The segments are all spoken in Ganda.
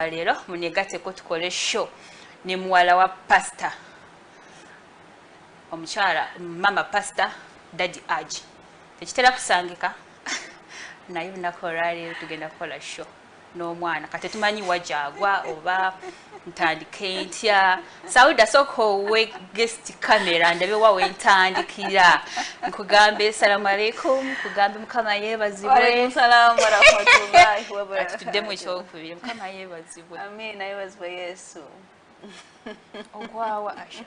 Lero munyegateko tukole show ne muwala wa pastor omukyala mama pastor Daddy Aji tekitera kusangika naye nakola lero tugenda kukola show n'omwana kati tumanyi wajagwa oba ntandike ntya Sauda soko we guest camera ndabe wawe ntandikira nkugambe assalamu alaikum kugambe mukama yebazibwe Salaam wa rahmatullahi wa barakatuh. Atudemu ekyokubiri mukama yebazibwe. Amen ayebazibwe Yesu. Ogwawa Asha.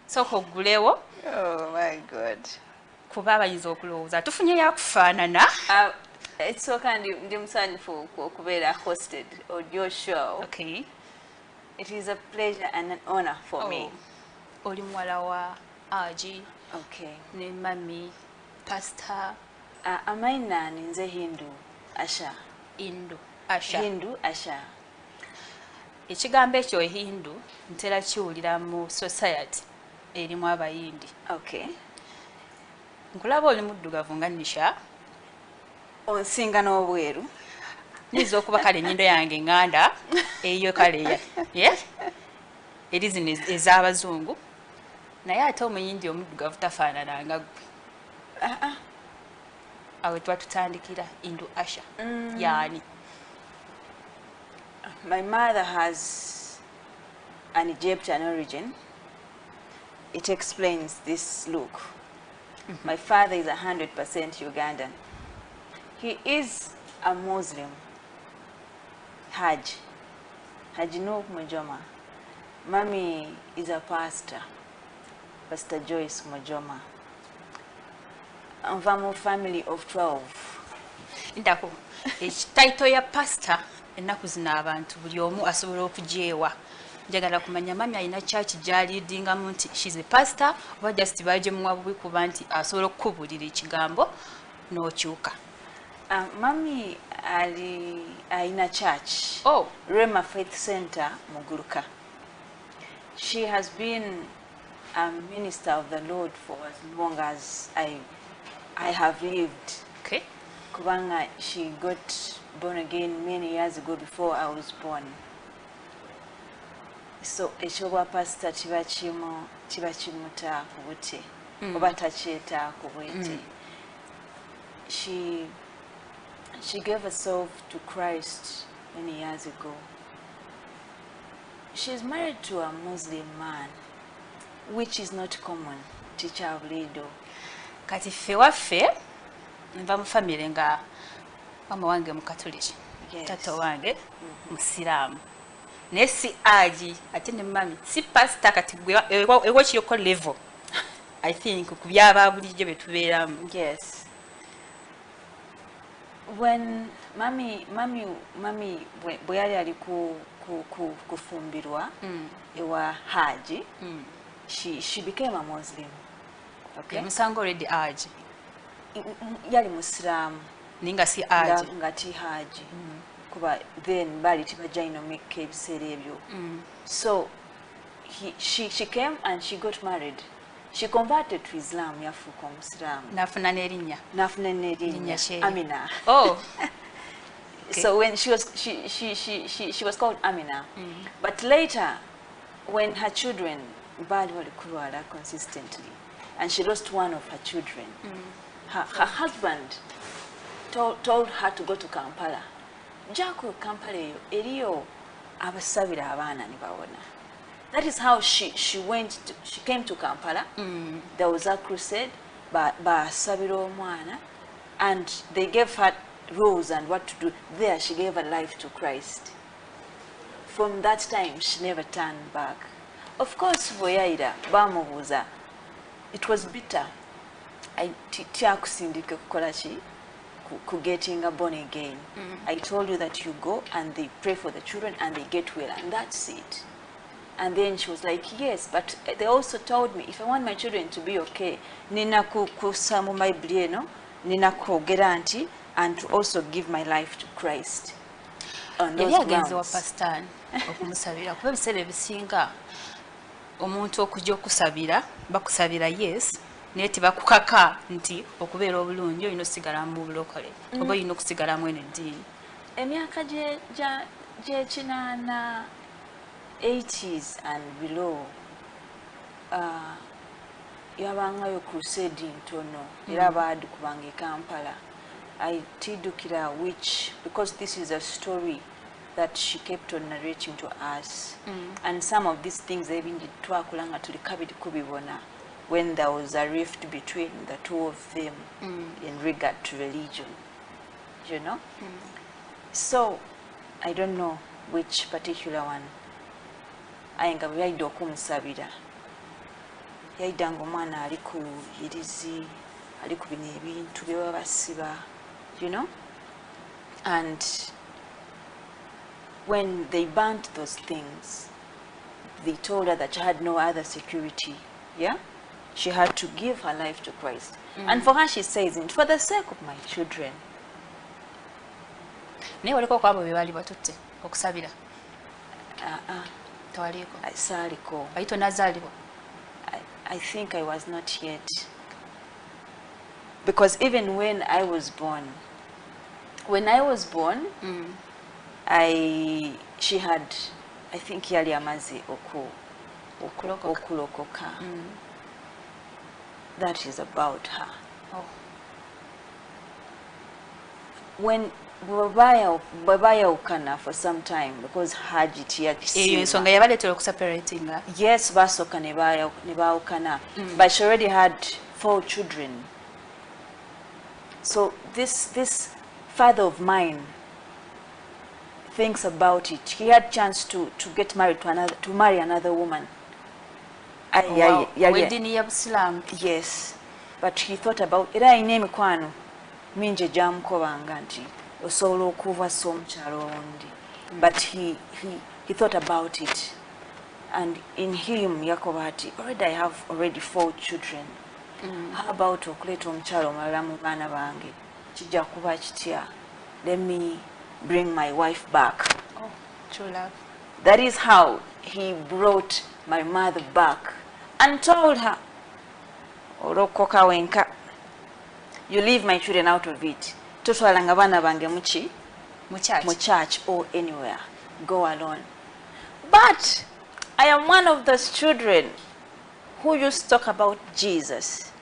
Soko ogulewo. Oh my God. Kuba abayinza okulowooza tufunye yakufaanana. It's so kind ndi musanyufu okubeera hosted on your show. Okay. It is a pleasure and an honor for me. Oli muwala wa Aji. Okay. Ne mami pastor. Amaina nze Hindu Asha. Hindu Asha. Ekigambo ekyo Hindu ntera kiwulira mu society erimu abayindi. Okay. Nkulaba oli muddugavu nga Nisha. Onsinga n'obweru. Nizo okuba kale ennyindo yange nganda eyo kale ya. Eri zino ez'abazungu. Naye ate omuyindi omuddugavu tafaanananga gwe. Awe twatutandikira Hindu Asha. Yani. My mother has an Egyptian origin. It explains this look. My father is 100% Ugandan. He is a Muslim. Hajj Nuh Mujoma. Mommy is a pastor. Pastor Joyce Mujoma. I'm from a family of 12. Ndako. Title ya pastor ennaku zino abantu buli omu asobola okujeewa. Njagala kumanya mami alina church gyali leadingamu nti she's a pastor oba just baje mu wabubi kuba nti asobola okukubulira ekigambo n'okyuka. Mami alina church. Rema Faith Center Muguluka. She has been a minister of the Lord for as long as I have lived. Okay. Kubanga she got born again many years ago before I was born. So ekyoba pastor kiba kimuta ku buti oba takyeta ku bwete. She gave herself to Christ many years ago. She's married to a Muslim man, which is not common. Teacher of Lido. Kati ffe waffe nva mu family nga mama wange mukatoliki. Tata wange musiraamu. Ne si Aji ate ne mami si pastor kati ewo kiyoko level. I think ku byaba bulijjo betubeeramu. Yes. When mami bwe yali ali kufumbirwa ewa Haji, she became a Muslim. Okay. Musango already Aji. Yali Muslim. Ninga si Aji. Ngati Haji. Kuba then bali tibajaino make ebiseera ebyo. So she came and she got married. She converted to Islam yafuka Muslim. Nafuna nerinya. Amina. Oh. Okay. So when she was called Amina. But later when her children bali walikulwala consistently and she lost one of her children. Her husband told her to go to Kampala. Jako Kampala eriyo abasabira abaana nibawona. That is how she came to Kampala. There was a crusade by Sabiro Mwana, and they gave her rules and what to do. There she gave her life to Christ. From that time she never turned back. Of course Voyaida bamubuza. It was bitter. I tiakusindike kukolachi ku getting born again. I told you that you go and they pray for the children and they get well and that's it. And then she was like, yes, but they also told me if I want my children to be okay, nina kusamu my blieno, nina kugeranti, and to also give my life to Christ. On those grounds. Okumusabira kuba ebiseera ebisinga omuntu okujja okusabira bakusabira yes naye tebakukaka nti okubeera obulungi olina okusigala mu bulokole oba olina okusigala mu eno eddiini. Emyaka gyekinaana 80s and below, yabangayo crusade ntono era baadukubanga e Kampala. I tidukira which, because this is a story that she kept on narrating to us, and some of these things even twakulanga tulikabiri kubibona when there was a rift between the two of them in regard to religion, you know. So I don't know which particular one. Ayenga byaidde okumusabira, yaidanga omwana ali ku irizi, ali ku bino ebintu bye basiba, you know. And when they burnt those things, they told her that she had no other security. Yeah, she had to give her life to Christ. And for her, she says, for the sake of my children. Naye waliko kwabo bye bali batutte okusabira. Tawaliko. Saaliko. Bayito nazaalibwa. I think I was not yet. Because even when I was born, she had, I think yali amaze okulokoka. That is about her. Oh. When bwebaya for some time, because Haji eyo ensonga yabaleetera okuseparatinga. Yes, basooka ne baawukana. But she already had 4 children. So this father of mine thinks about it. He had chance to get married to marry another woman. Wedini ya Busilamu. Yes, but he thought about era ayina emikwano mingi gyamukobanga nti osobola okuvasa omukyalo ondi. But he thought about it, and in him yakoba ati already I have already 4 children. How about okuleeta omukyalo omulala mu baana bange, kijja kuba kitya? Let me bring my wife back. Oh, true love. That is how he brought my mother back and told her, Orokoka wenka, you leave my children out of it. Totwalanga bana bange mu church or anywhere. Go alone. But I am one of those children who used to talk about Jesus.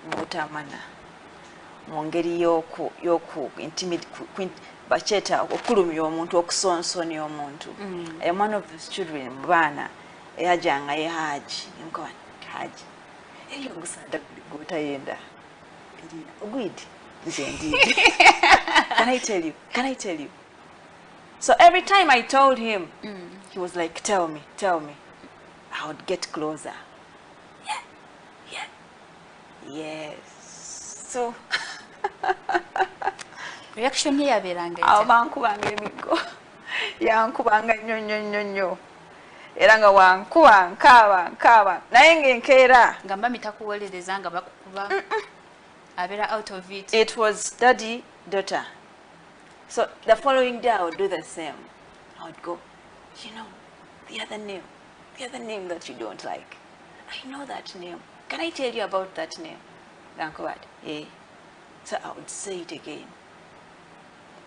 Mutamana. Mungeri yoku intimate bacheta okulumya omuntu okusonsonya omuntu. I am one of those children bana eyajanga ye Haji. Nko Haji. Eyo gusanda gota yenda. Good. Indeed. Can I tell you? So every time I told him, he was like, tell me. I would get closer. Yeah. Yes. So reaction ye yaberanga abankubanga emigo yankubanga nnyo era nga wankuba nkaba naye ngenkeera ngamba mitakuwolereza nga bakukuba abera out of it. It was daddy daughter. So the following day I would do the same. I would go, you know, the other name that you don't like, I know that name. Can I tell you about that name? Gankubad, yeah. So I would say it again.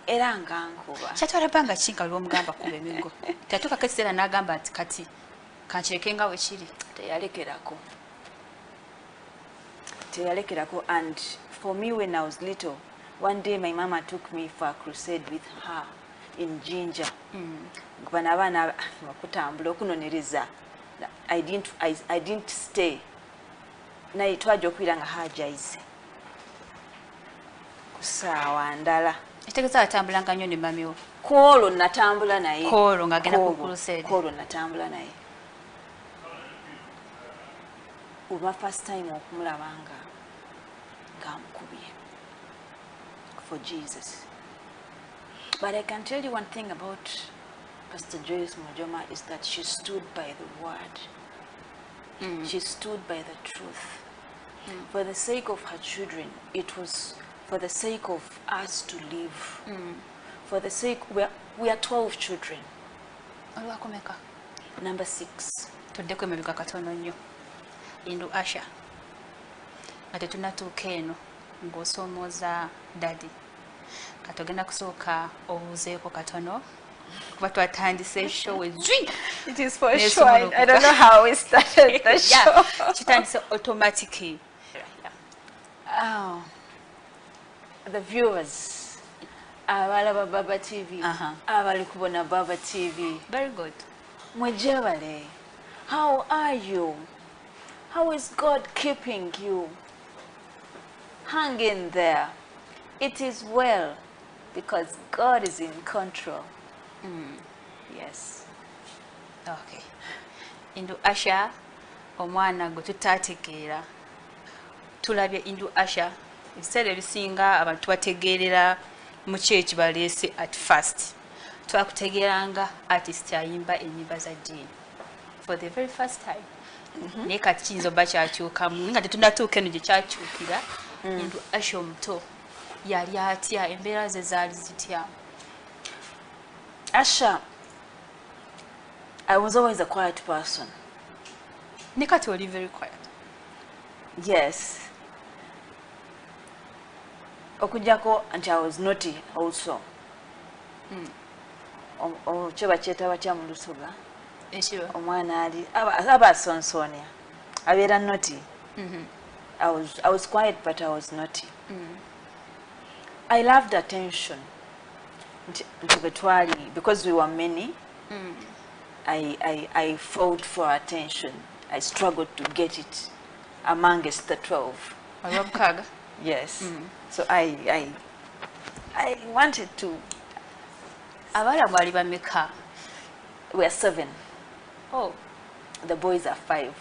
Era ngankuba. Chatwala banga chinka lwomugamba kuba emigo. Tatuka kesera nagamba ati kati kanchirekenga we kiri. Teyalekerako. And for me, when I was little, one day my mama took me for a crusade with her in Ginger. I didn't stay. Na itwaje okwiranga hajaize. Kusawa ndala. Itegeza atambulanga nnyo ne mamiwo. Kolo natambula naye. Kolo ngagenda ku crusade. Kolo natambula naye. Uba first time okumulabanga ngamukubye for Jesus. But I can tell you one thing about Pastor Joyce Mujoma is that she stood by the word. She stood by the truth. For the sake of her children, it was for the sake of us to live. For the sake, we are 12 children. Number 6. Tuddeko emabega katono nnyo. Indu Asha. Ate tunatuuka eno ng'osoomooza daddy. Katogenda kusooka obuuzeeko katono kuba twatandise show ezwi. It is for sure. I don't know how we started the show. Yeah, kitandise automatically. Oh, the viewers, abalaba Baba TV, abali kubona Baba TV. Very good. Mwejebale, how are you? How is God keeping you? Hang in there. It is well, because God is in control. Yes. Okay. Indu Asha, omwana gwe tutategeera. Tulabye Indu Asha, ebiseera ebisinga abantu bategeerera mu church baleese at first. Twakutegeeranga artist ayimba ennyimba za ddiini for the very first time. Naye kati kiyinza obba kyakyukamu nga tetunnatuuka eno gye kyakyukira. Indu Asha omuto yali atya, embeera ze zaali zitya? Asha, I was always a quiet person. Ne kati oli very quiet. Yes. Okujjako nti I was naughty also. Kyeba kyetaba kya mu Lusoga. Ekiro. Omwana ali aba sonsonia. Abeera naughty. I was quiet, but I was naughty. I loved attention. Because we were many, I fought for attention. I struggled to get it amongst the 12. Yes. So I wanted to. Abala mwali bameka? We are 7. Oh. The boys are 5.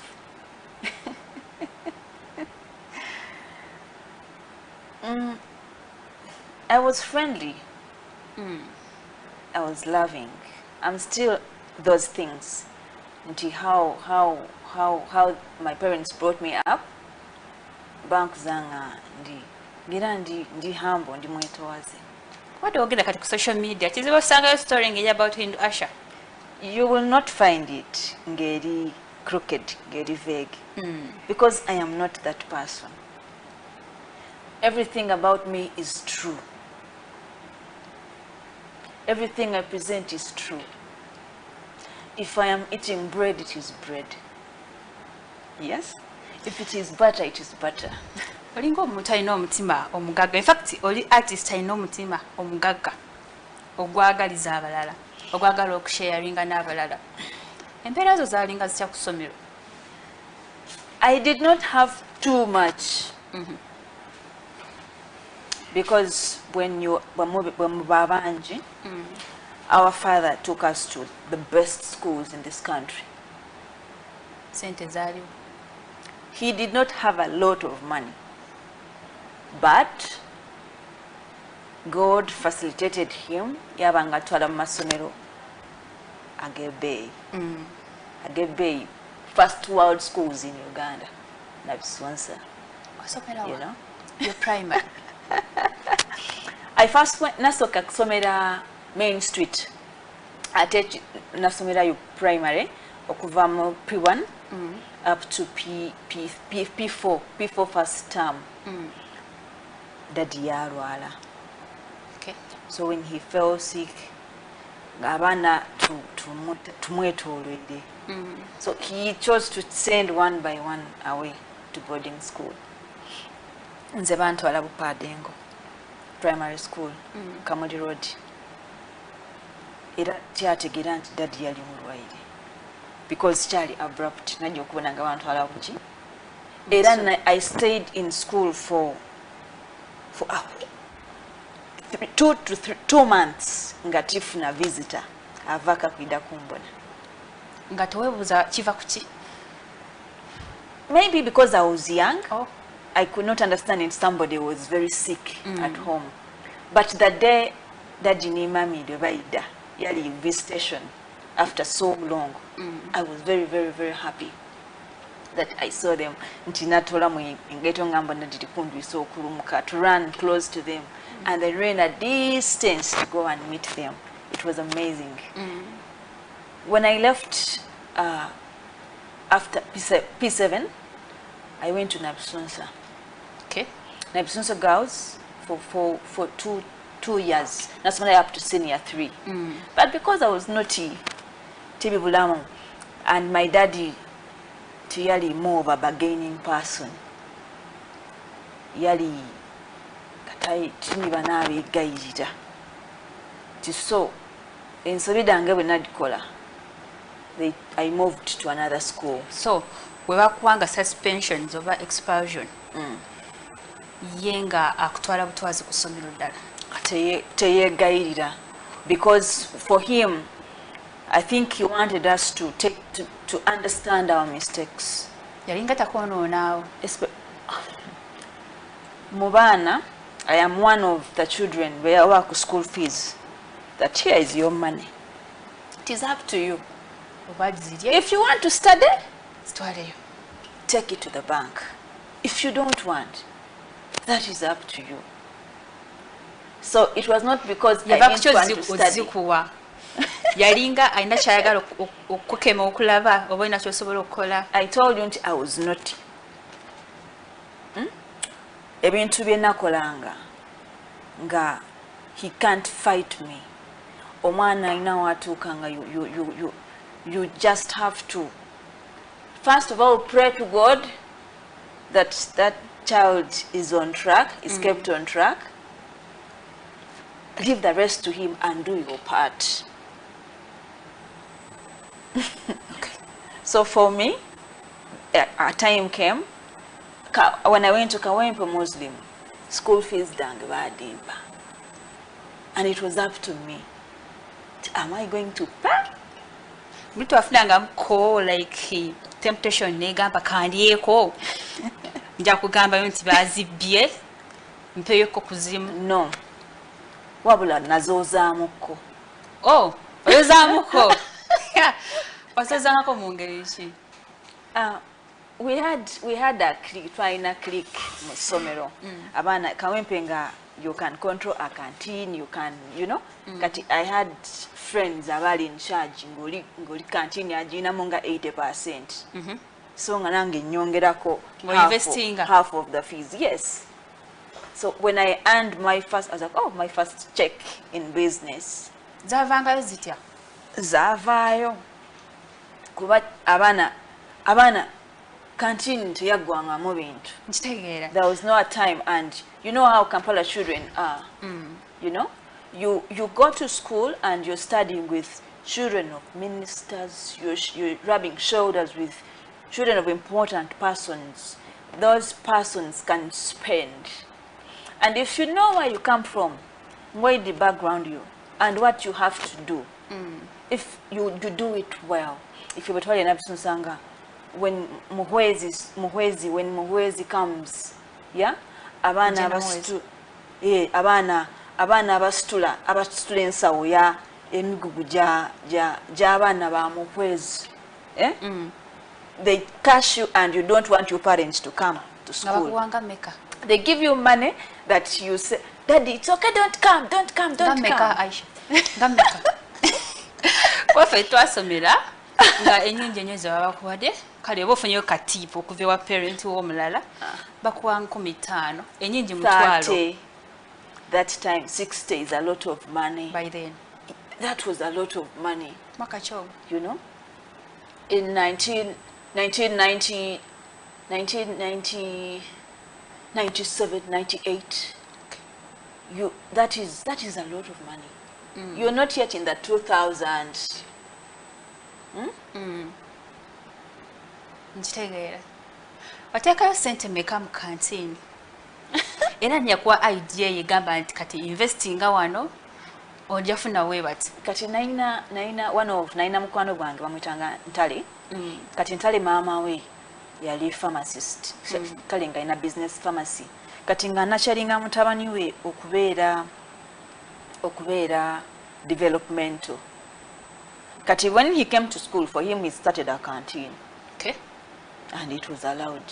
I was friendly. I was loving. I'm still those things. Until how my parents brought me up. Bank zanga ndi humble ndi mwetowaze. What do you get at social media? Is there a story about Hindu Asha? You will not find it ngeri crooked, ngeri vague. Because I am not that person. Everything about me is true. Everything I present is true. If I am eating bread, it is bread. Yes? If it is butter, it is butter. Olinga omuntu alina omutima omugagga. In fact, oli artist alina omutima omugagga ogwagaliza abalala, ogwagala okusharinga n'abalala. Empeera zo zaalinga zitya ku ssomero? I did not have too much. Because when Babanji, our father took us to the best schools in this country. Sente zaaliwo. He did not have a lot of money. But God facilitated him. Yabanga twala masomero agebeyi. Agebeyi. First world schools in Uganda. Nabiswansa. You know? Your primary. I first went nasoka kusomera Main Street. Ate nasomera you primary okuva mu P1 up to P4 first term. Daddy yarwala. Okay. So when he fell sick, abana tumwetolwedde. So he chose to send one by one away to boarding school. Nze bantwala Bupadengo primary school, Kamuli Road. Era kyategeera nti daddy yali mulwaire. Because kyali abrupt najja okubona nga bantwala buki. Era I stayed in school for 2 months nga tifuna visitor avaka kwida kumbona. Nga teweebuuza kiva ku ki? Maybe because I was young. Oh. I could not understand if somebody was very sick at home. But the day Daddy ni mami debaida yali visitation after so long, I was very, very, very happy that I saw them. Ntinatola mu engeto ngamba ndiri kundwisa okulumuka to run close to them and then ran a distance to go and meet them. It was amazing. When I left after P7, I went to Nabsunsa. Okay. Nabsunsa girls for 2 2 years. That's when I up to senior 3. But because I was naughty, Tibi Bulamu, and my daddy, Tiali more of a bargaining person. Yali katai tini banabe gayita. So in Sobidanga we not kola. I moved to another school. So we were kwanga suspensions over expulsion. Yenga akutwala butwazi kusomero ddala. Teyegayirira. Because for him, I think he wanted us to understand our mistakes. Yalinga takonoonaawo. Mubana, I am one of the children where I work school fees. That here is your money. It is up to you. If you want to study, take it to the bank. If you don't want, that is up to you. So it was not because I didn't want to study. Yalinga aina kyayagala okukema okulaba oba ina kyosobola okukola. I told you I was naughty. Ebintu bye nakolanga nga he can't fight me. Omwana ina watuuka nga you just have to first of all pray to God that that child is on track, is kept on track. Leave the rest to him and do your part. Okay. So for me, a time came when I went to Kawempe Muslim, school fees dangabadimba. And it was up to me. Am I going to pay? Mtu afunanga mko like temptation negamba kandyeko. Nja kugamba nti bazibye mpeyeko kuzimu. No. Wabula nazozaamuko. Oh, oyozaamuko. Wasozamako mu ngeri ki? We had a click, trying click musomero. Abana Kawempe nga you can control a canteen, you can, you know. Kati I had friends abali in charge ngoli canteen yajina munga 80%. So nga nange nyongerako half of the fees. Yes. So when I earned my first, I was like, oh, my first check in business. Zavangayo zitya? Zavayo. Kuba abana canteen tuyagwangamu bintu. Nkitegeera. There was no time, and you know how Kampala children are. You know, you go to school and you're studying with children of ministers. You're rubbing shoulders with children of important persons. Those persons can spend. And if you know where you come from, where the background you, and what you have to do, if you do it well, if you were told enough sanga, when Muhwezi comes, yeah, abana abastula ensawo ya emigugu gy'abaana ba Muhwezi, they cash you and you don't want your parents to come to school. They give you money that you say, Daddy, it's okay, don't come. Kwafe twasomera nga enyingi enyo zebabakuwadde kale oba ofunyeyo katiipu okuva ewa parent w'omulala bakuwa 15 enyingi mutwalo. That time 60 is a lot of money. By then that was a lot of money. Makacho, you know, in 1990 97, 98, that is a lot of money. You're not yet in the 2000s. Nkitegeera. Wateekayo sente meka mu canteen. Era nyakuwa idea yegamba nti kati investinga wano ojafuna webati. Kati naina one of naina mukwano gwange bamwitanga Ntale. Kati Ntale mama we yali pharmacist. Kale nga ina business pharmacy. Kati nga nachalinga mutabani we okubeera developmental. Kati when he came to school, for him he started a canteen. Okay. And it was allowed.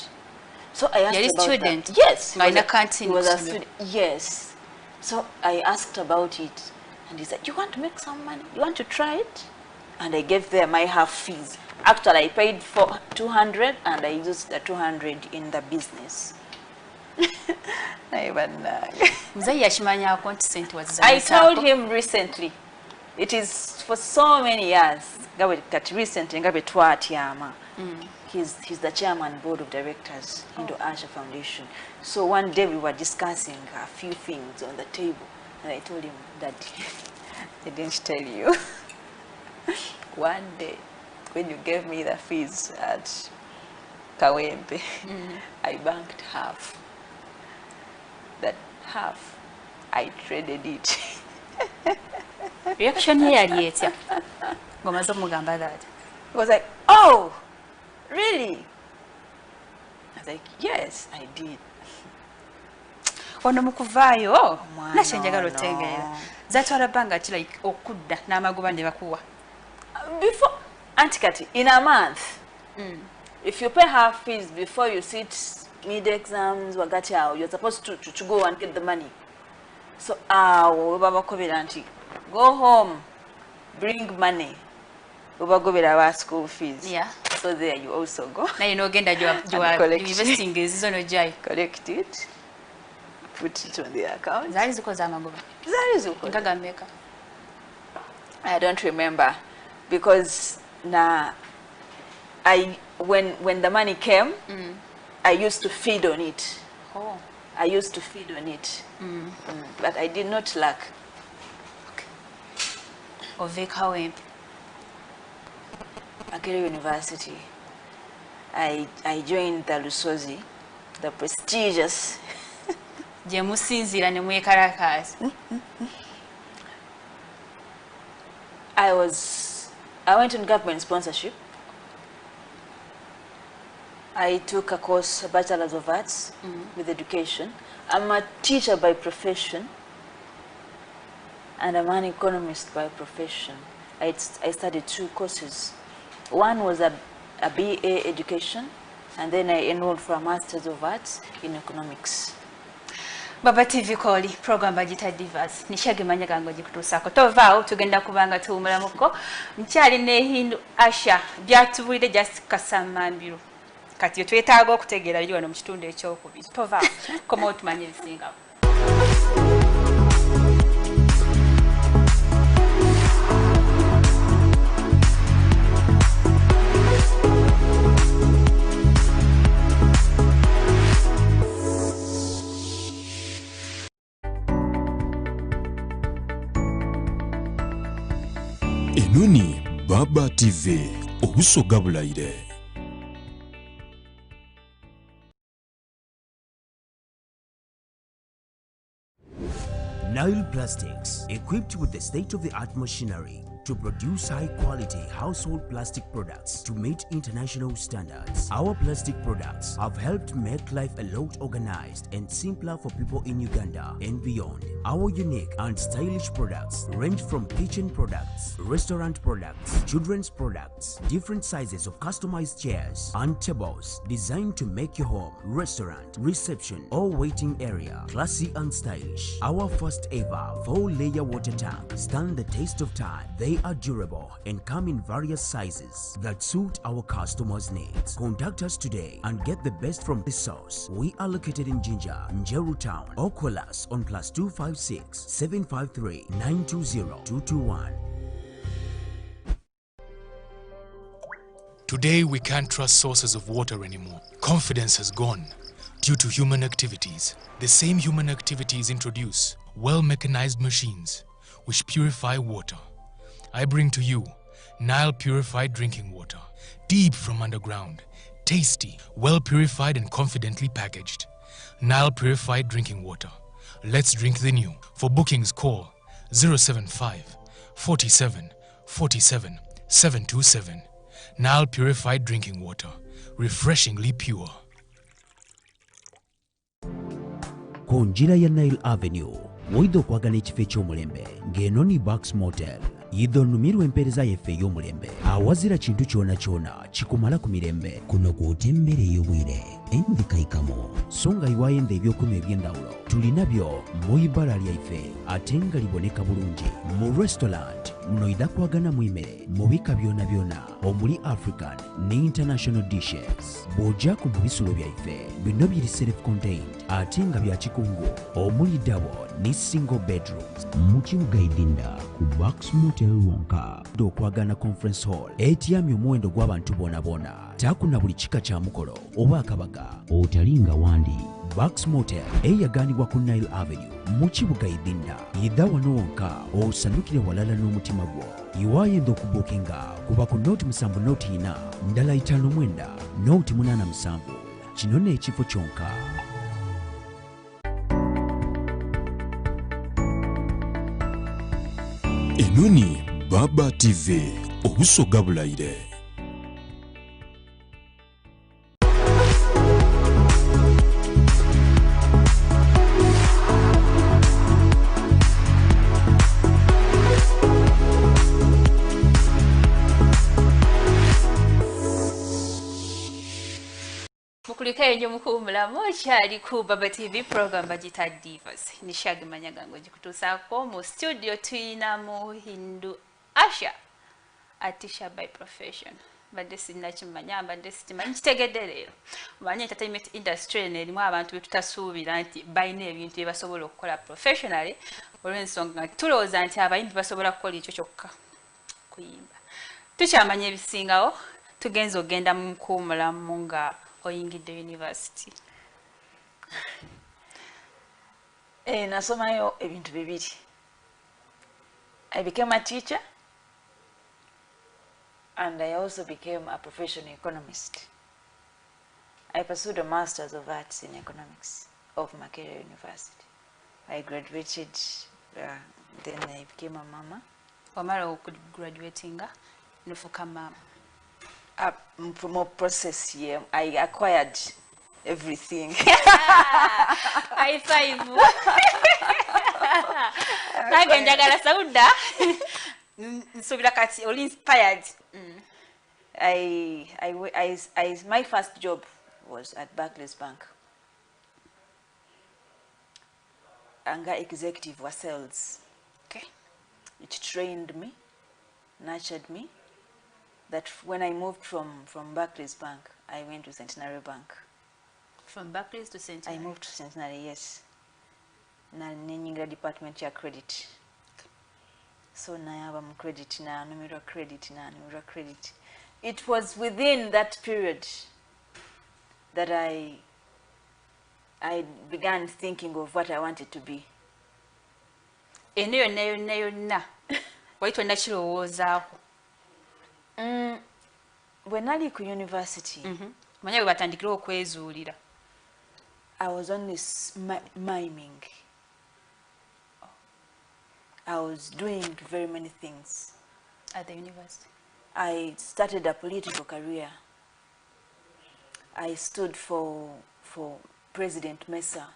So I asked about student. That. Yes. In a canteen. He was a student. Yes. So I asked about it, and he said, "You want to make some money? You want to try it?" And I gave them my half fees. Actually, I paid for 200, and I used the 200 in the business. I told him recently. It is for so many years. Recently, he's the chairman board of directors in the Asha Foundation. So one day we were discussing a few things on the table, and I told him that I didn't tell you. One day, when you gave me the fees at Kawempe, I banked half. That half, I traded it. Reaction here, that. He was like, oh, really? I was like, yes, I did. Ono mukuvayo nashe njagala otengeera zatwala banga ki like okudda n'amagoba ne bakuwa before antikati in a month. If you pay half fees before you sit mid exams wagati you're supposed to go and get the money. So baba kobera anti go home, bring money. Baba gobera wa school fees. Yeah. So there you also go. Na you know genda you are investing is no jai. Collect it. Put it on the account. Zali zikoza amagoba. Zali zikoza. Nkaga meka. I don't remember because when the money came, I used to feed on it. Oh. I used to feed on it. But I did not lack. Okay. Ove Kawempe. Makerere University. I joined the Lusozi, the prestigious. Je musinzira ne mwekalakazi. I went on government sponsorship. I took a course, a Bachelor's of Arts with Education. I'm a teacher by profession, and I'm an economist by profession. I studied 2 courses. One was a BA Education, and then I enrolled for a Master's of Arts in Economics. Baba TV Koli program bagita divas nishage manyaga ngo gikutusako tovaawo tugenda kubanga tuwumulamuko nkyali ne Hindu Asha byatubulire just kasamambiru kati twetaaga okutegeera biri wano mu kitundu ekyokubiri tovaawo koma otumanye bisinga Enoni Baba TV obusoga bulayire. Nile Plastics, equipped with the state-of-the-art machinery to produce high-quality household plastic products to meet international standards. Our plastic products have helped make life a lot organized and simpler for people in Uganda and beyond. Our unique and stylish products range from kitchen products, restaurant products, children's products, different sizes of customized chairs and tables designed to make your home, restaurant, reception, or waiting area classy and stylish. Our first ever 4-layer water tank stand the test of time. They are durable and come in various sizes that suit our customers' needs. Contact us today and get the best from this source. We are located in Jinja, Njeru Town, or call us on +256 753 920 221. Today we can't trust sources of water anymore. Confidence has gone due to human activities. The same human activities introduce well-mechanized machines which purify water. I bring to you Nile purified drinking water, deep from underground, tasty, well-purified and confidently packaged. Nile purified drinking water. Let's drink the new. For bookings, call 075 47 47 727. Nile purified drinking water, refreshingly pure. Ku njira ya Nile Avenue, woido kwagala ekifo eky'omulembe ng'enoni Bucks Motel yido numirwe empereza yeffe ey'omulembe awazira kintu kyona kyona kikumala ku mirembe kuno kw'otembere ey'obwire. endi kayikamo so nga iwayenda ebyokuma eby'endawulo tulina byo mu ibala lyaife ate nga liboneka bulungi mu restaurant munoida kwagana mwimere mu bika byona byona omuli african ne international dishes bw'ojjaku mu bisulo byaife bino biri self contained ate nga bya kikungu omuli double ne single bedrooms mu kibuga idinda ku Bucks Motel wonka okwagana conference hall etyamye omuwendo gw'abantu boonabona takuna buli kika kya mukolo oba akabaga otalinga wandi Bucks Motel eyaganibwa ku Nile Avenue mu kibuga idinda yidda wano wonka osanukire walala n'omutima gwo iwayenda okubukinga kuba ku noti 7 noti 4 ndala 5 noti 87 kino n'ekifo kyonka. Enoni Baba TV obusoga bulayire. Mukulika enyo mukumulamu kyali ku Baba TV program bagita Divas nishagi manyagango jikutusako mu studio tuina mu Hindu Asha Atisha by profession badde sinakimanya badde sikimanyi kitegedde leero manya entertainment industry erimu abantu betutasuubira nti bayina ebintu ebasobola okukola professionally olw'ensonga tulowooza nti abayimbi basobola kukola ekyo kyokka kuyimba tukyamanya ebisingawo tugenza ogenda mu mukumulamu nga oyingidde university. Nasomayo ebintu bibiri. I became a teacher and I also became a professional economist. I pursued a Master's of Arts in Economics of Makerere University. I graduated, then I became a mama. Wamala graduatinga nufuka mama. From a process here, I acquired everything. High five. Nagenjagala sauda. Nsubira kati oli inspired. My first job was at Barclays Bank. Anga executive was sales. Okay. It trained me, nurtured me. That when I moved from Barclays Bank, I went to Centenary Bank. From Barclays to Centenary? I moved to Centenary, yes. Naninga department ya credit. So na have credit, na numero credit, na numero credit. It was within that period that I began thinking of what I wanted to be. Eneyo na. Waitwa nakirowoozaako. When I went to university, I was only miming. I was doing very many things. At the university? I started a political career. I stood for President Mesa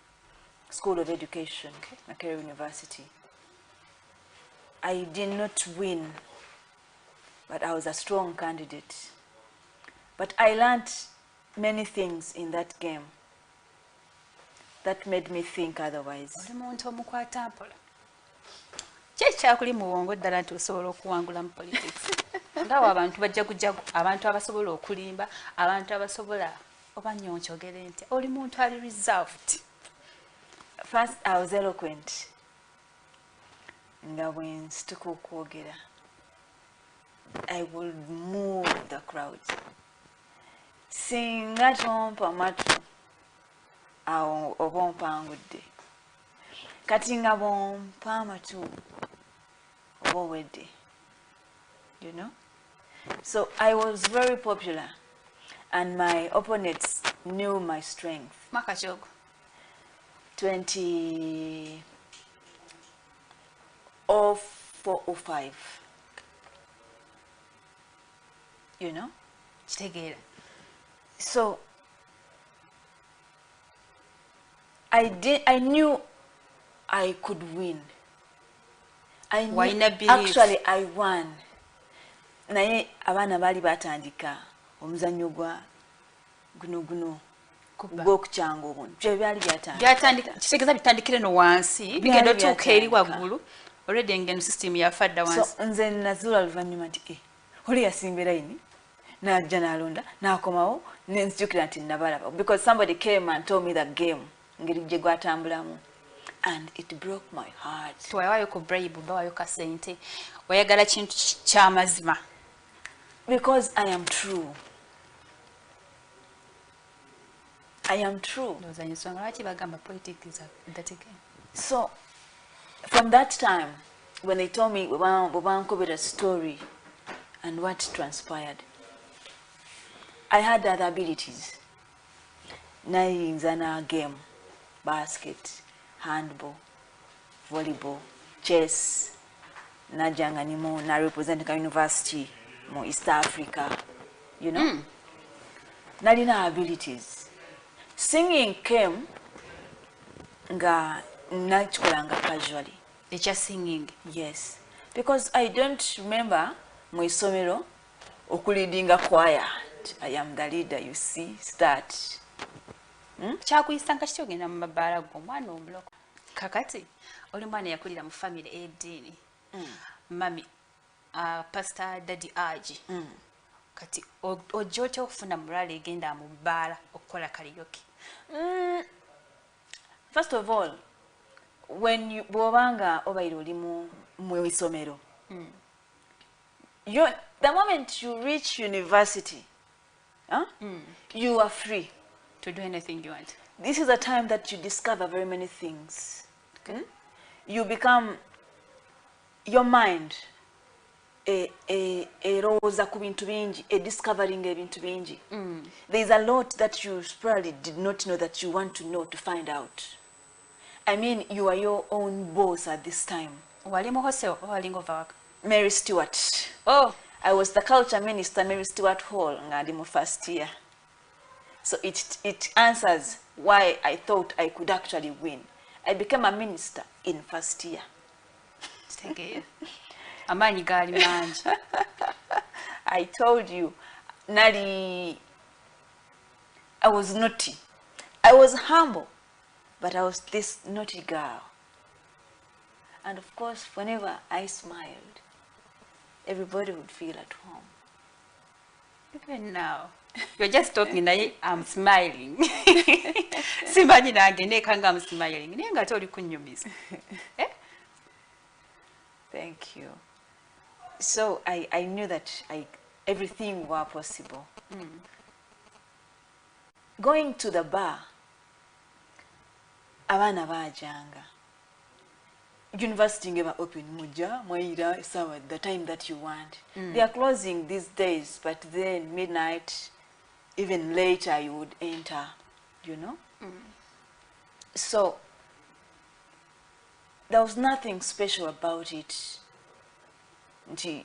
School of Education, Makerere University. I did not win, but I was a strong candidate. But I learned many things in that game that made me think otherwise. Kyekyaakuli mu bwongo ddala nti osobola okuwangula mu politics. Ndawo abantu bajja kujagu, abantu abasobola okulimba, abantu abasobola oba nnyonkyogere nti oli muntu ali reserved. First, I was eloquent. Nga bwe nsituka okwogera, I will move the crowd. Singa tompa matu, awo oba ompangudde. Kati nga bompa matu, oba owedde. You know? So I was very popular, and my opponents knew my strength. Maka chogo. 2004 or 5. You know? So I knew I could win. Actually I won. Naye abana bali batandika omuzannyo gwa guno gw'okukyanga obuntu byo byali byatandika kitegeeza bitandikire no wansi bigenda otuuka eri waggulu already engeno system yafadda wansi. So nze nazuula luvannyuma nti oli yasimba layini n'ajja n'alonda n'akomawo nenzijukira nti nabalaba because somebody came and told me that game ngeri gye gwatambulamu and it broke my heart. Tiwayawaayo ku bribe bawaayo ka ssente wayagala kintu ky'amazima. Because I am true. I am true. So, from that time, when they told me a story and what transpired, I had other abilities. Nainzana game, basket, handball, volleyball, chess, najanga nimo na represent ka university mo East Africa, you know. Nalina abilities. Singing came nga nachikolanga casually. It's just singing. Yes. Because I don't remember mu isomero okuleadinga choir. I am the leader, you see, start. Kyakuyisanga kityo genda mu mabaala go mwana omuloko. Kakati oli mwana yakulira mu family edini. Mami Pastor Daddy Aji. Kati ojocho okufuna mulala egenda mu baala okukola karaoke. First of all, when you bwobanga obaire oli mu isomero, the moment you reach university, you are free to do anything you want. This is a time that you discover very many things. Okay. You become your mind roza ku bintu bingi, discovering ebintu bingi. There is a lot that you probably did not know that you want to know, to find out. I mean, you are your own boss at this time. Wali mu hostel wali ngova waka? Mary Stewart. Oh, I was the culture minister, Mary Stewart Hall, ngadi mu first year. So it answers why I thought I could actually win. I became a minister in first year. Stegeye. Amanyi gali manji. I told you, Nali, I was naughty. I was humble, but I was this naughty girl. And of course, whenever I smiled, everybody would feel at home. Even now, you're just talking naye I'm smiling. Simanyi nange nekanga I'm smiling. Naye nga toli kunyumiza. Thank you. So I knew that everything was possible. Going to the bar, abana bajanga. University never open muja, moira, so at the time that you want. They are closing these days, but then midnight, even later you would enter, you know? So there was nothing special about it.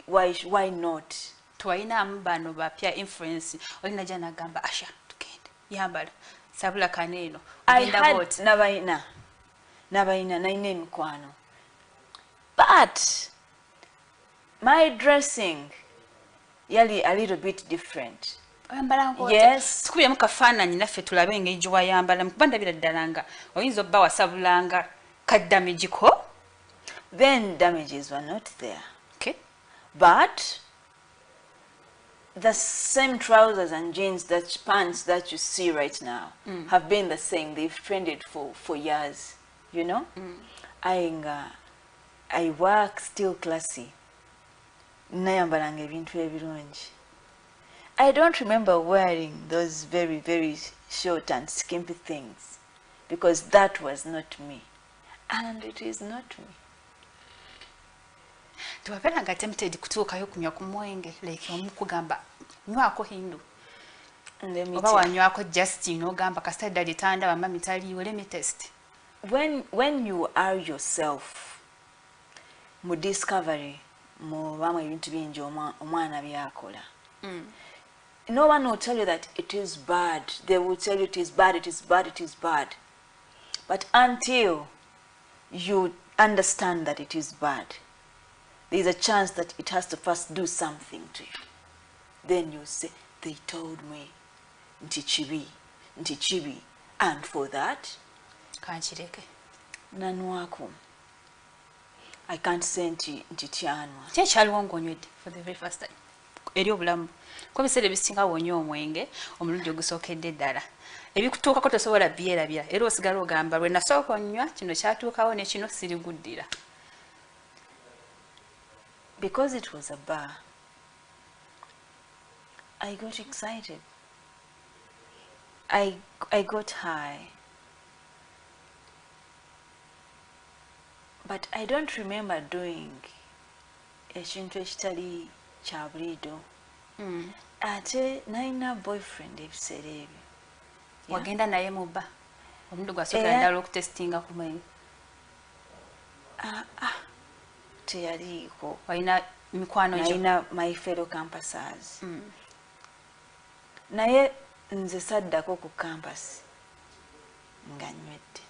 Why not? Twaina mbano bapya influence. Olina jana gamba asha tukende. Yambala sabula kaneno. I had nabaina naine mikwano. But my dressing yali a little bit different. Yes. Sikuya mukafaananyi naffe tulabe engeri gye wayambala mukubanda biraddalanga oyinza obba wasabulanga ka damage ko. Then damages were not there. Okay. But the same trousers and jeans, pants that you see right now have been the same. They've trended for years, you know. I work still classy. Nayambalanga ebintu ebirungi. I don't remember wearing those very, very short and skimpy things because that was not me. And it is not me. Tuwaberanga tempted kutuukayo kunywa ku mwenge like omukugamba nywako hindu. Oba wanywako Justin ogamba kasita ddali tanda bamami taliiwo, let me test. When you are yourself, mu discovery, mu bamu ebintu bingi omwana byakola. No one will tell you that it is bad. They will tell you it is bad, it is bad, it is bad. But until you understand that it is bad, there is a chance that it has to first do something to you. Then you say, they told me, nti chibi, nti chibi, and for that kanchireke nanwako. I can't say nti tyanwa. Kyaliwo ngonywedde for the very first time eri obulamu ko biseera ebisinga wonywa omwenge omulundi ogusookedde ddala ebikutuukako tosobola byerabira era osigala ogamba lwe nasooka onywa kino kyatuukawo ne kino siriguddira. Because it was a bar, I got excited. I got high. But I don't remember doing ekintu ekitali kya buliido. Ate nalina boyfriend ebiseera ebyo. Wagenda naye mu bba omuntu gwasooka ddala okutestinga ku mwenge. Teyaliiko. Walina mikwano gyo? Nalina my fellow campusers. Naye nze saddako ku campus nga nywedde.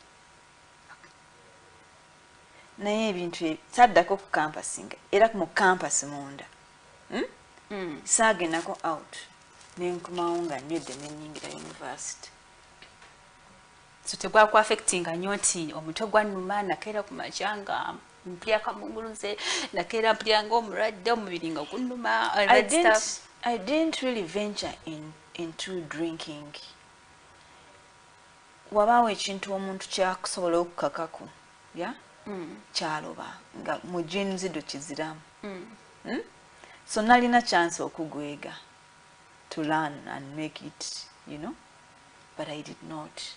Naye ebintu saddako ku campus nga era mu campus munda. Saagendako out nenkomawo nga nywedde nenyingira university. So tegwakwa affectinga nnyo nti omutwe gwannuma nakeera ku makyanga mpulya kamunguluze nakeera mpulya ng'omulwadde omubiri nga gunnuma. I didn't really venture into drinking. Wabaawo ekintu omuntu kyakusobola okukakako kyaloba nga mu jeans do kiziramu. So nalina chance okugwega to learn and make it, you know, but I did not.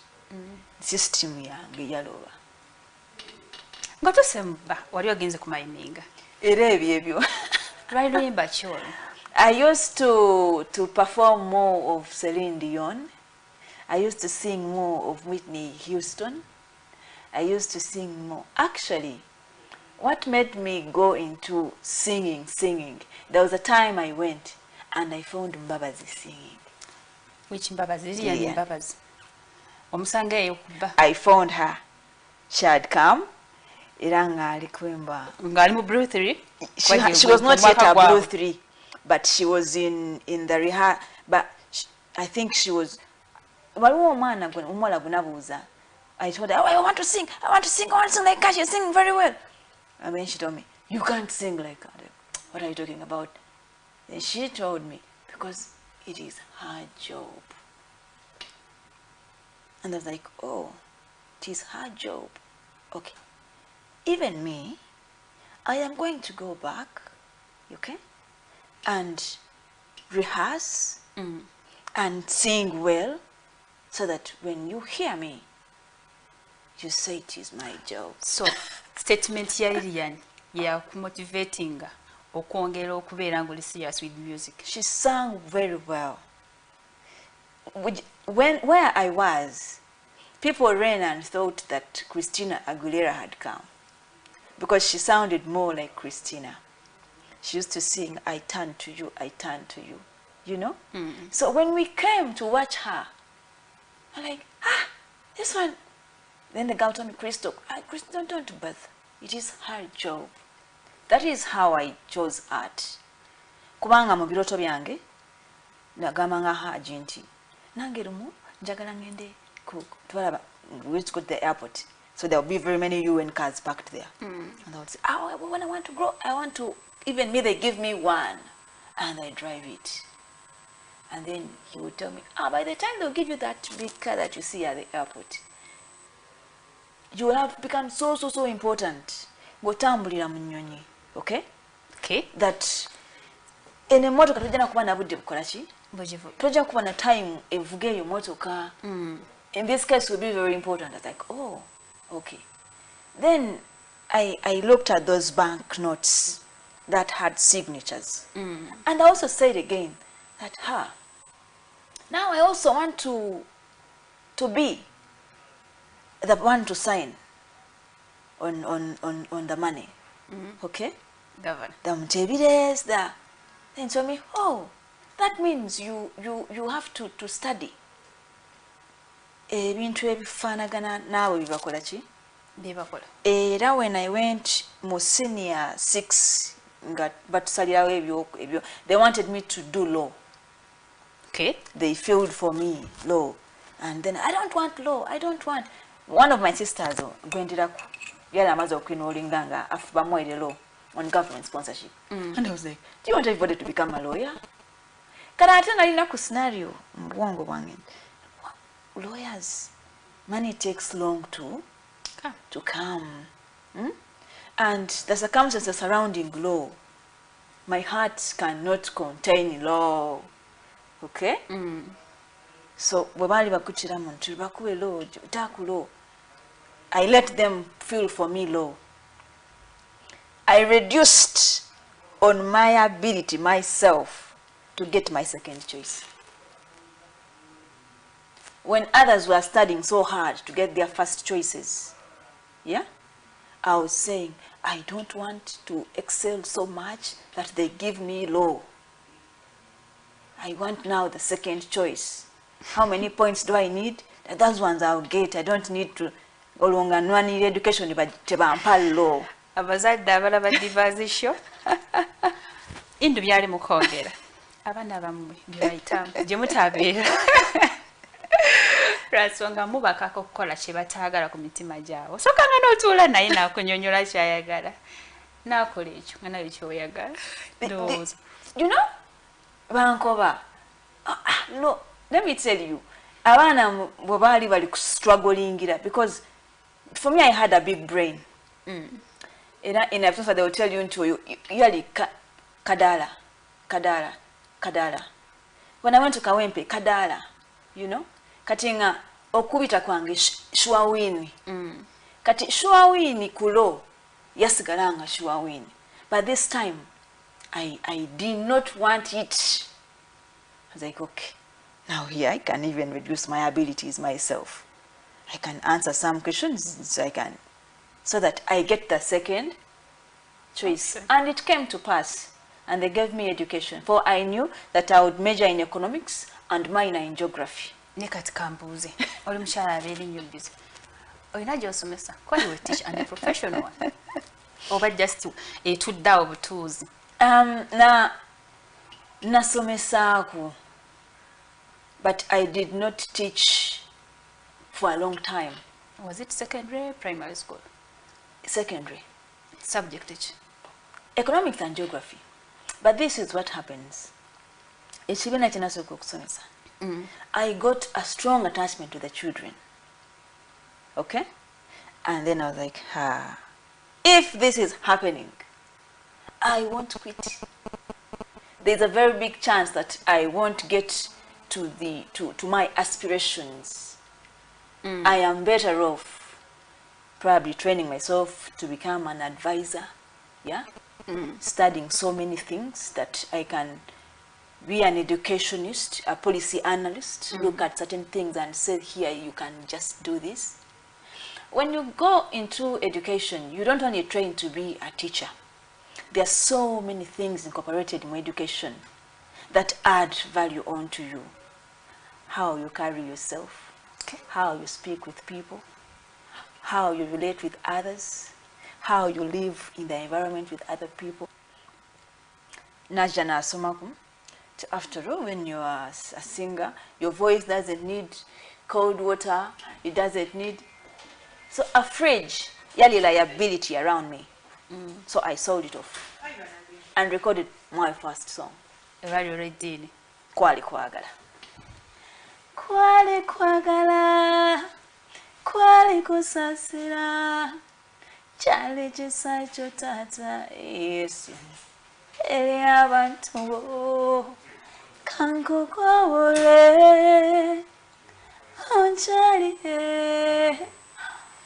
System yange yaloba. Nga tosemba wali ogenze kumayiminga era ebyo lwali luyimba kyolo. I used to perform more of Celine Dion. I used to sing more of Whitney Houston. I used to sing more. Actually, what made me go into singing, there was a time I went and I found Mbabazi singing. Which Mbabazi? Lilian Mbabazi. Omusanga eyo kubba. I found her. She had come. Iranga alikwemba. Ngali mu Blue 3? She was not yet a Blue 3, but she was in the rehearsal. But I think she was. Waliwo omwana gwe omuwala gunabuuza. I told her, oh, I want to sing like that. You're singing very well. And then she told me, you can't sing like that. What are you talking about? Then she told me, because it is her job. And I was like, oh, it is her job. Okay. Even me, I am going to go back, okay, and rehearse and sing well, so that when you hear me, you say it is my job. So, statement ya Lilian ya kumotivatinga okwongera okubeera ng'oli serious with music. She sang very well. Where I was, people ran and thought that Christina Aguilera had come because she sounded more like Christina. She used to sing, I turn to you, I turn to you, you know? So when we came to watch her, I'm like, this one. Then the girl told me, Crystal, don't bother. It is her job. That is how I chose art. Kubanga mu biroto byange nagamba nga haji nti nange lumu njagala ngende twalaba we used to go to the airport, so there will be very many UN cars parked there. And I would say, when I want to grow, I want to, even me, they give me one and I drive it. And then he would tell me, by the time they'll give you that big car that you see at the airport, you will have become so important. Ngotambulira mu nnyonyi. Okay? That in a motoka tojja kuba na budde bukola ki? Tojja kuba na time evuga eyo motoka. In this case will be very important. I was like, oh, okay. Then I looked at those banknotes that had signatures. And I also said again that now I also want to be the one to sign on the money. Okay? Then told me, oh, that means you have to study. Ebintu ebifaanagana naawe bibakola ki? Bibakola. Era when I went mu senior 6 nga batusalirawo they wanted me to do law. Okay. They filled for me law. And then I don't want law, I don't want. One of my sisters gwendera yali amaze okwinoolinga nga afubamuwaire law on government sponsorship. And I was like, do you want everybody to become a lawyer? Kati ate nalina ku scenario mu bwongo bwange. Lawyers, money takes long to come. And the circumstances surrounding law, my heart cannot contain law. Okay? So webali bakutira muntu bakuwe law, taku law. I let them feel for me law. I reduced on my ability myself to get my second choice. When others were studying so hard to get their first choices, yeah, I was saying, I don't want to excel so much that they give me law. I want now the second choice. How many points do I need? Those ones I'll get. I don't need to olonga nwani education tebampa law. Abazadde abalaba divazi show indu byali mukongera abana bamwe byebayitamu gye mutabeera rasonga mubakako okukola kye bataagala ku mitima gyabo sokanga n'otuula naye nakunyonyola kyayagala nakola ekyo nga nayo kyoyagala ndowooza you know bankoba no let me tell you abaana bwe baali bali strugglingira because for me I had a big brain. In a they will tell you into you kadala. When I went to Kawempe, kadala, you know, katinga okubita kwange shwawini. Kati shwawini kulo yasigalanga shwawini. But this time, I did not want it. I was like, okay, now here I can even reduce my abilities myself. I can answer some questions, so that I get the second choice. Okay. And it came to pass. And they gave me education. For I knew that I would major in economics and minor in geography. Nekati kambuze. Oli mshala abeli nyumbizi. Oyina gy'osomesa. Kwa you teach and a professional one. Oba just tudda obutuuzi. Nasomesako. But I did not teach for a long time. Was it secondary, primary school? Secondary. Subject which? Economics and geography. But this is what happens. I got a strong attachment to the children. Okay? And then I was like, if this is happening, I won't quit. There's a very big chance that I won't get to my aspirations. I am better off probably training myself to become an advisor, yeah? Studying so many things that I can be an educationist, a policy analyst, look at certain things and say, here, you can just do this. When you go into education, you don't only train to be a teacher. There are so many things incorporated in education that add value onto you. How you carry yourself, how you speak with people, how you relate with others, how you live in the environment with other people. Najana Somakum. After all, when you are a singer, your voice doesn't need cold water, it doesn't need. So a fridge, yali liability around me. So I sold it off and recorded my first song. Kwali Kwagala. Kwali kwagala, kwali kusasira, chali chisacho tata, yes. Eli abantu kanko kwawole, onchali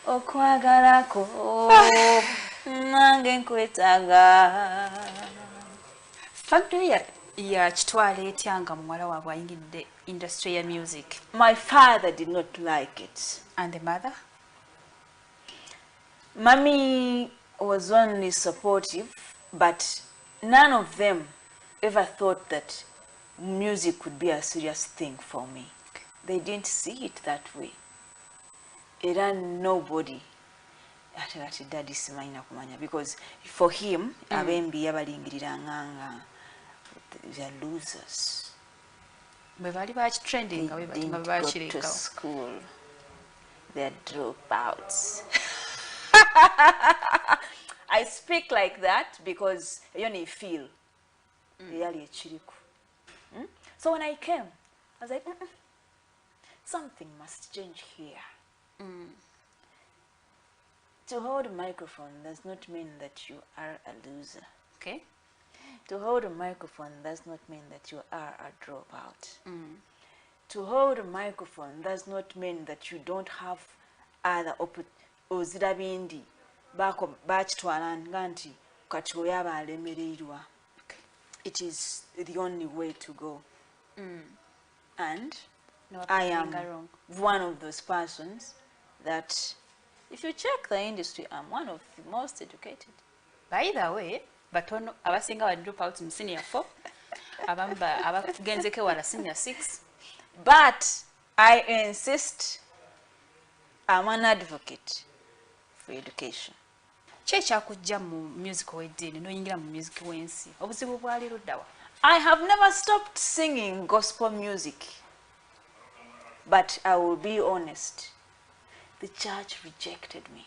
okwagala ko, nange nkwetaga. Factory ya kitwale etyanga muwala waabwe ayingidde industry ya music. My father did not like it. And the mother? Mommy was only supportive, but none of them ever thought that music could be a serious thing for me. They didn't see it that way. It ran nobody. Daddy simaina kumanya, because for him, abembi yabalingirira nganga, they are losers. bwe bali bakitrending nga They bwe bati nga didn't bwe go to bakirekawo. school. They're dropouts. I speak like that because you only feel really chiriku. So when I came, I was like, something must change here. To hold a microphone does not mean that you are a loser. Okay. To hold a microphone does not mean that you are a dropout. To hold a microphone does not mean that you don't have other ozirabindi bakitwala nga nti kati oyo aba alemereirwa. It is the only way to go. And No, I am wrong. one of those persons that, if you check the industry, I'm one of the most educated. By the way, batono abasinga ba dropouts mu senior 4, abamba abagenzeke wala senior 6. But I insist, I'm an advocate for education. Kyekyakuggya mu music w'eddiini n'oyingira mu music w'ensi obuzibu bwali luddawa? I have never stopped singing gospel music, but I will be honest, the church rejected me.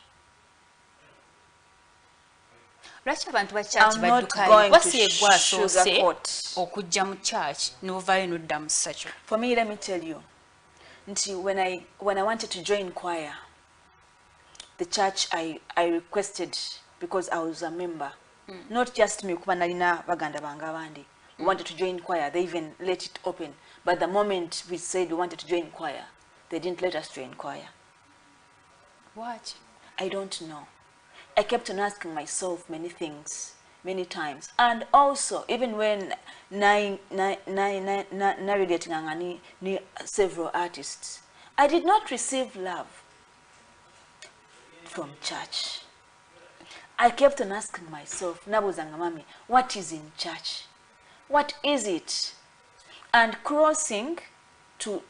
Lwaki abantu ba church I'm not baddukayo? going to Wasi egwa asoose sugarcoat. okujja mu church n'ovaayo n'odda mu ssakyo? For me, let me tell you, when I wanted to join choir, the church I requested, because I was a member, not just me, kuba nalina baganda bange abandi. We wanted to join choir. They even let it open. But the moment we said we wanted to join choir, they didn't let us join choir. What? I don't know. I kept on asking myself many things, many times. And also, even when navigating several artists, I did not receive love from church. I kept on asking myself, Nabuzanga mami, what is in church? What is it? And crossing to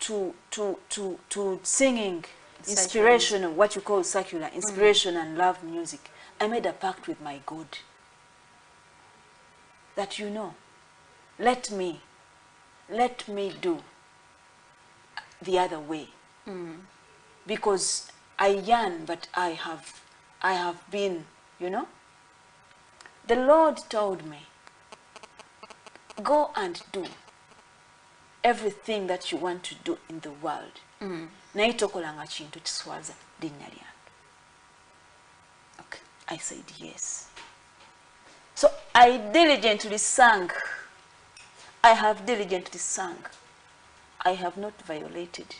singing inspiration, what you call secular, inspiration and love music, I made a pact with my God that, let me do the other way. Because I yearn, but I have been, the Lord told me, go and do everything that you want to do in the world. Naye tokolanga kintu kiswaza linnya lyange. Okay. I said yes. So I diligently sang. I have diligently sung. I have not violated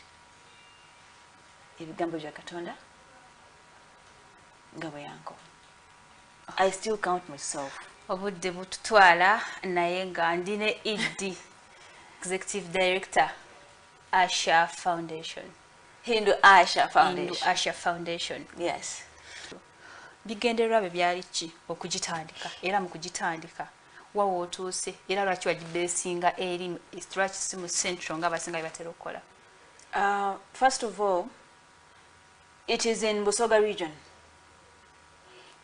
ebigambo bya Katonda nga bwe yankoma. I still count myself. Obudde bututwala naye nga ndine Iddi, Executive Director, Asha Foundation. Hindu Asha Foundation. Hindu Asha Foundation. Yes. Bigendererwa bye byali ki okugitandika era mu kugitandika wawo otuuse era lwaki wagibeesinga eri lwaki si mu Central nga abasinga batera okukola? First of all, it is in Busoga region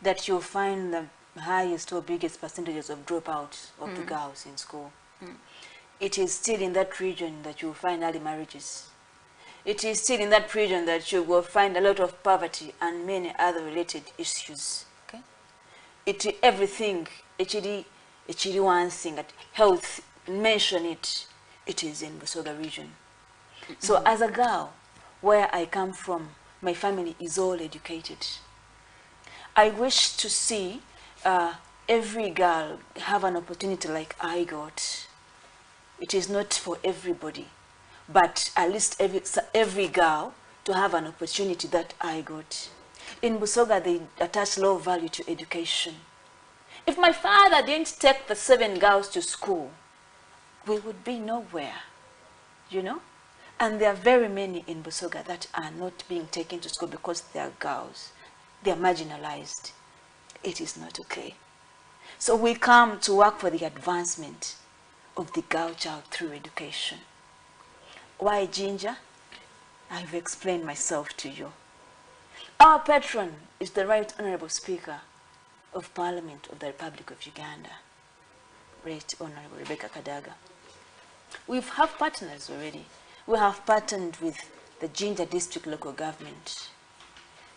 that you'll find the highest or biggest percentages of dropouts of the girls in school. It is still in that region that you'll find early marriages. It is still in that region that you will find a lot of poverty and many other related issues. Okay. Everything, one thing, health, mention it, it is in Busoga region. So as a girl, where I come from, my family is all educated. I wish to see every girl have an opportunity like I got. It is not for everybody, but at least every girl to have an opportunity that I got. In Busoga, they attach low value to education. If my father didn't take the 7 girls to school, we would be nowhere, And there are very many in Busoga that are not being taken to school because they are girls. They are marginalized. It is not okay. So we come to work for the advancement of the girl child through education. Why Ginger? I've explained myself to you. Our patron is the Right Honorable Speaker of Parliament of the Republic of Uganda, Right Honorable Rebecca Kadaga. We have partners already. We have partnered with the Jinja District Local Government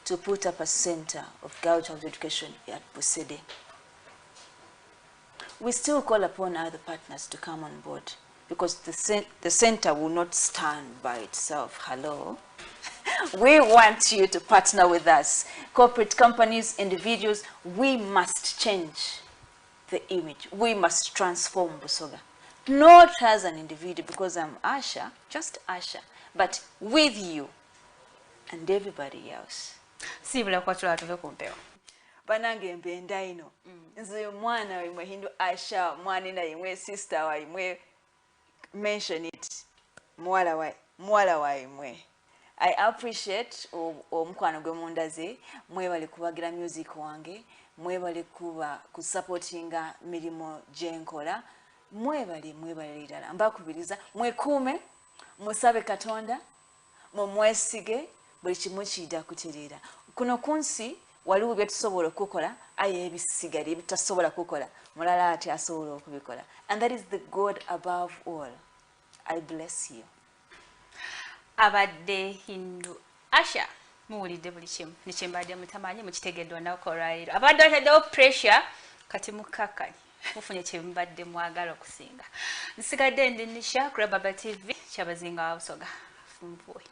to put up a center of girl child education at Busede. We still call upon other partners to come on board because the center will not stand by itself. Hello? We want you to partner with us. Corporate companies, individuals, we must change the image. We must transform Busoga. Not as an individual, because I'm Asha, just Asha, but with you and everybody else. Sibula kwa tula tuve kumpewa. Banange mpenda ino. Nze mwana wa Hindu Asha, mwana na imwe sister wa imwe. Mention it. Mwala wa imwe. I appreciate omukwano gwe mundaze mwebale kubagira music wange, mwebale kuba kusupportinga milimo gyenkola, mwebale lirala mbakubiriza mwekuume musabe Katonda mumwesige buli kimu kiyita kutereera kuno kunsi waliwo bye tusobola okukola aye ebisigali bitasobola kukola mulala ati asobola okubikola, and that is the God above all. I bless you. Abadde Hindu Asha muwulidde buli kimu nekyembadde mutamanyi mukitegeddwa nakolwairo abadde bataddewo pressure kati mukkakkanyi mufunye kyembadde mwagala okusinga. Nsigadde ndi Nisha ku Baba TV kyabazinga wa Busoga Fumbuwe.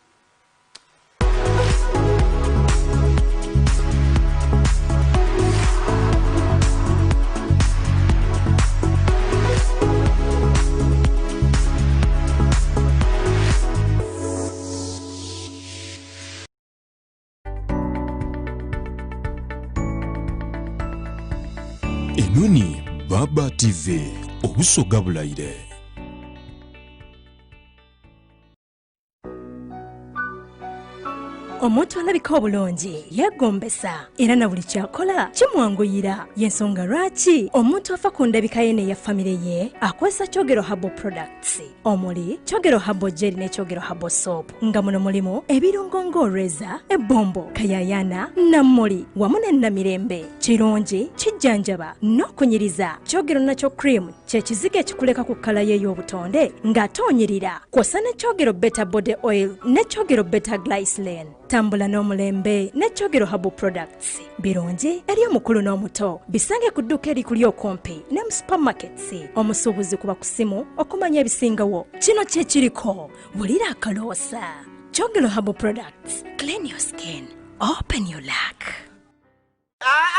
Enoni Baba TV Obusoga bulayire. Omuntu alabika obulungi yegombesa era na buli kyakola kimwanguyira. Yensonga lwaki omuntu afa ku ndabika ye ne ya famire ye akozesa Kyogero Herbal Products omuli Kyogero Herbal Gel ne Kyogero Herbal Soap nga muno mulimu ebirungo ng'oreza, ebbombo, kayayana, nammuli wamu n'ennamirembe. Kirungi kijjanjaba n'okunyiriza. Kyogero nakyo cream ky'ekizigo ekikuleka ku kkala ye y'obutonde ng'atoonyirira. Kw'ossa ne Kyogero Beta Body Oil ne Kyogero Beta Glycerin. Tambula n'omulembe ne Kyogero Herbal Products birungi eri omukulu n'omuto. Bisange ku dduuka erikuli okumpi ne mu supermarkets. Omusuubuzi kuba ku simu okumanya ebisingawo. Kino kye kiriko wulira akaloosa. Kyogero Herbal Products, clean your skin, open your luck.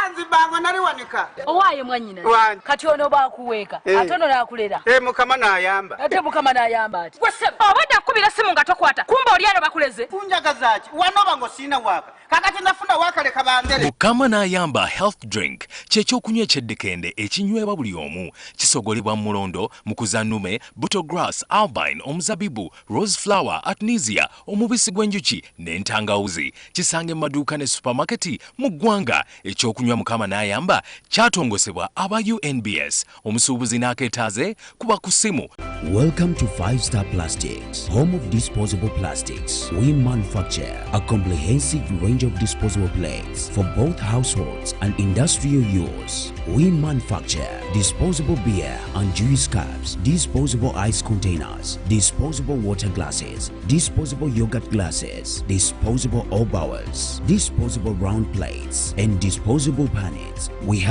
Anzibango nali wanika. Owaye mwanyina. Kati ono bakuweka. Atono nakulera. Mukama nayamba. Ate mukama nayamba ati. Gwese obadde akubira simu nga tokwata. Kumba oli ano bakuleze. Kunjagazaaki. Wanoba ngo sina waka. Kakati nafuna waka leka bandere. Mukama nayamba health drink. Kyekyokunywa ekyeddekende ekinywebwa buli omu. Kisogolebwa mu mulondo, mukuzanume, buttergrass, albine, omuzabibu, rose flower, artemisia, omubisi gw'enjuki n'entangawuzi. Kisange mu maduuka ne supermarket mu ggwanga. Ekyokunywa Mukama nayamba kyatongosebwa aba UNBS. Omusuubuzi n'akeetaaze kuba ku simu. Welcome to 5-Star Plastics, home of disposable plastics. We manufacture a comprehensive range of disposable plates for both households and industrial use. We manufacture disposable beer and juice cups, disposable ice containers, disposable water glasses, disposable yogurt glasses, disposable all bowls, disposable round plates, and disposable pannets. We have